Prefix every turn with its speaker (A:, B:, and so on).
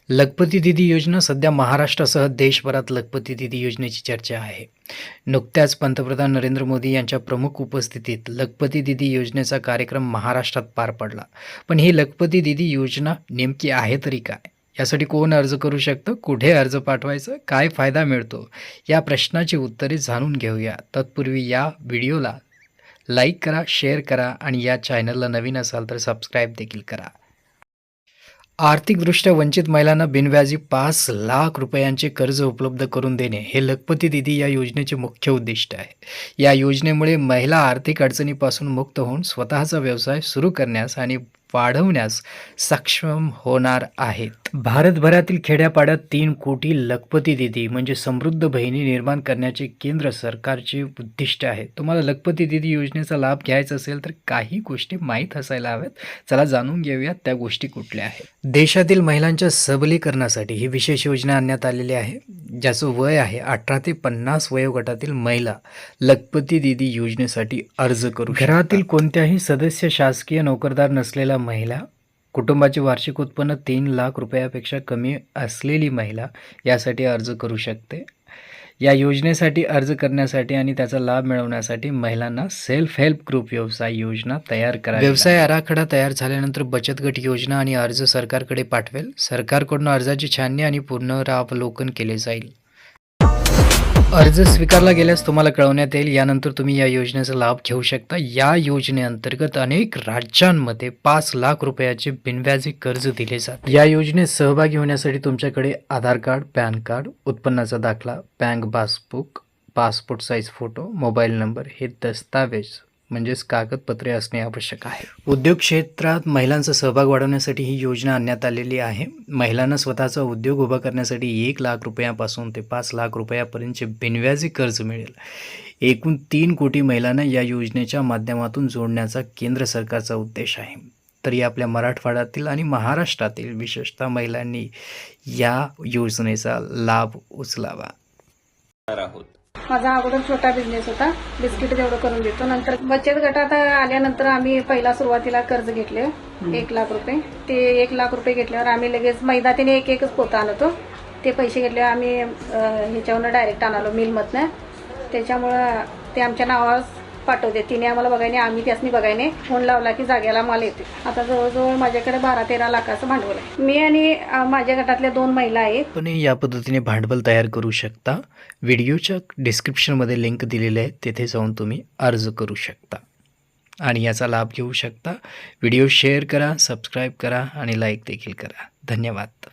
A: लखपती दीदी योजना सध्या महाराष्ट्रासह देशभरात लखपती दीदी योजनेची चर्चा आहे. नुकत्याच पंतप्रधान नरेंद्र मोदी यांच्या प्रमुख उपस्थितीत लखपती दीदी योजनेचा कार्यक्रम महाराष्ट्रात पार पडला. पण ही लखपती दीदी योजना नेमकी आहे तरी काय? यासाठी कोण अर्ज करू शकतं? कुठे अर्ज पाठवायचं? काय फायदा मिळतो? या प्रश्नाची उत्तरे जाणून घेऊया. तत्पूर्वी या व्हिडिओला लाईक करा, शेअर करा आणि या चॅनलला नवीन असाल तर सबस्क्राईब देखील करा. आर्थिकदृष्ट्या वंचित महिलांना बिनव्याजी 5 लाख रुपयांचे कर्ज उपलब्ध करून देणे हे लखपती दीदी या योजनेचे मुख्य उद्दिष्ट आहे. या योजनेमुळे महिला आर्थिक अडचणीपासून मुक्त होऊन स्वतःचा व्यवसाय सुरू करण्यास आणि वाढवण्यास सक्षम होणार आहेत. भारतभरातील खेड्यापाड्यात 3 कोटी लखपती दीदी म्हणजे समृद्ध बहिणी निर्माण करण्याचे केंद्र सरकारचे उद्दिष्ट आहे. तुम्हाला लखपती दीदी योजनेचा लाभ घ्यायचा असेल तर काही गोष्टी माहीत असायला हव्यात. चला जाणून घेऊयात त्या गोष्टी कुठल्या आहेत. देशातील महिलांच्या सबलीकरणासाठी ही विशेष योजना आणण्यात आलेली आहे. ज्याचं वय आहे 18 ते 50 वयोगटातील महिला लखपती दीदी योजनेसाठी अर्ज करू शकतात. घरातील कोणत्याही सदस्य शासकीय नोकरदार नसलेल्या महिला, कुटुंबाचे वार्षिक उत्पन्न 3 लाख रुपयापेक्षा कमी असलेली महिला यासाठी अर्ज करू शकते. या योजनेसाठी अर्ज करण्यासाठी आणि त्याचा लाभ मिळवण्यासाठी महिलांना सेल्फ हेल्प ग्रुप व्यवसाय योजना तयार करावी. व्यवसाय आराखडा तयार झाल्यानंतर बचत गट योजना आणि अर्ज सरकारकडे पाठवेल. सरकारकडून अर्जाची छाननी आणि पुनरावलोकन केले जाईल. अर्ज स्वीकारला गेल्यास तुम्हाला कळवण्यात येईल. यानंतर तुम्ही या योजनेचा लाभ घेऊ शकता. या योजनेअंतर्गत अनेक राज्यांमध्ये 5 लाख रुपयाचे बिनव्याजी कर्ज दिले जाते. या योजनेत सहभागी होण्यासाठी तुमच्याकडे आधार कार्ड, पॅन कार्ड, उत्पन्नाचा दाखला, bank passbook, passport size photo, mobile number हे दस्तावेज म्हणजेच कागदपत्रे असणे आवश्यक आहे. उद्योग क्षेत्रात महिलांचा सहभाग वाढवण्यासाठी ही योजना आणण्यात आलेली आहे. महिलांना स्वतःचा उद्योग उभा करण्यासाठी 1 लाख रुपयापासून ते 5 लाख रुपयापर्यंतचे बिनव्याजी कर्ज मिळेल. एकूण 3 कोटी महिलांना या योजनेच्या माध्यमातून जोडण्याचा केंद्र सरकारचा उद्देश आहे. तरी आपल्या मराठवाड्यातील आणि महाराष्ट्रातील विशेषतः महिलांनी या योजनेचा लाभ उचलावा.
B: माझा अगोदर छोटा बिझनेस होता, बिस्किट जेवढं करून देतो. नंतर बचत गटात आल्यानंतर आम्ही पहिला सुरुवातीला कर्ज घेतले 1 लाख रुपये. ते 1 लाख रुपये घेतल्यावर आम्ही लगेच मैदातीने एकच पोतं आणतो. ते पैसे घेतल्यावर आम्ही ह्याच्यावरनं डायरेक्ट आणालो मिलमधनं. त्याच्यामुळं ते आमच्या नावावर पाठवते. तिने आम्हाला बघायने, आम्ही त्यासनी बघायने. फोन लावला की जाग्याला माल येते. आता जवळजवळ माझ्याकडे 12-13 लाखाचं भांडवल आहे. मी आणि माझ्या गटातल्या 2 महिला आहेत.
A: पण या पद्धतीने भांडवल तयार करू शकता. व्हिडिओच्या डिस्क्रिप्शनमध्ये लिंक दिलेले आहे, तेथे जाऊन तुम्ही अर्ज करू शकता आणि याचा लाभ घेऊ शकता. व्हिडिओ शेअर करा, सबस्क्राईब करा आणि लाईक देखील करा. धन्यवाद.